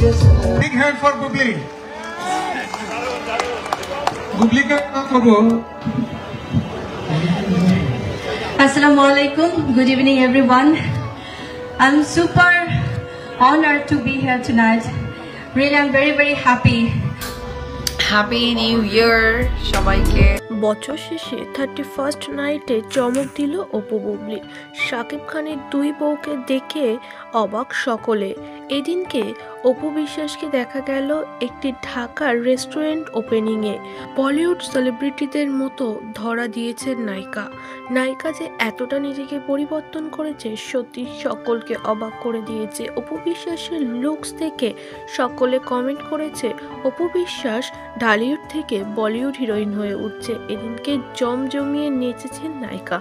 Big hand for Gugli. Gugli ka kobo. Assalamu alaikum. Good evening, everyone. I'm super honored to be here tonight. Really, I'm very happy. Happy new year সবাইকে। বছর শেষে 31st নাইটে চমক দিল অপু বুবলি। শাকিব খানের দুই বউকে দেখে অবাক সকলে। এদিনকে অপু বিশ্বাসকে দেখা গেল একটি ঢাকার রেস্টুরেন্ট ওপেনিংয়ে। বলিউড সেলিব্রিটিদের মতো ধরা দিয়েছেন নায়িকা যে এতটা নিজেকে পরিবর্তন করেছে সত্যি সকলকে অবাক করে দিয়েছে। অপু বিশ্বাসের লুকস দেখে সকলে কমেন্ট করেছে অপু বিশ্বাস ঢালিউড থেকে বলিউড হিরোইন হয়ে উঠছে। এদিনকে জমিয়ে নেচেছেন নায়িকা।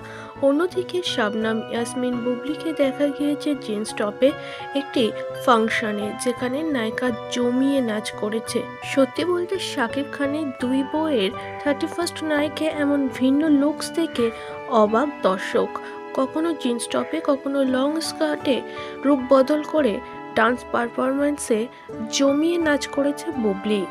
অন্যদিকে শাবনাম ইয়াসমিন বুবলিকে দেখা গিয়েছে জিন্স টপে একটি ফাংশনে, যেখানে নায়িকা জমিয়ে নাচ করেছে। সত্যি বলতে শাকিব খানের দুই বউয়ের 31st নায়কে এমন ভিন্ন লুকস দেখে অবাক দর্শক। কখনো জিন্স টপে কখনো লং স্কার্টে রূপ বদল করে ডান্স পারফরম্যান্সে জমিয়ে নাচ করেছে বুবলি।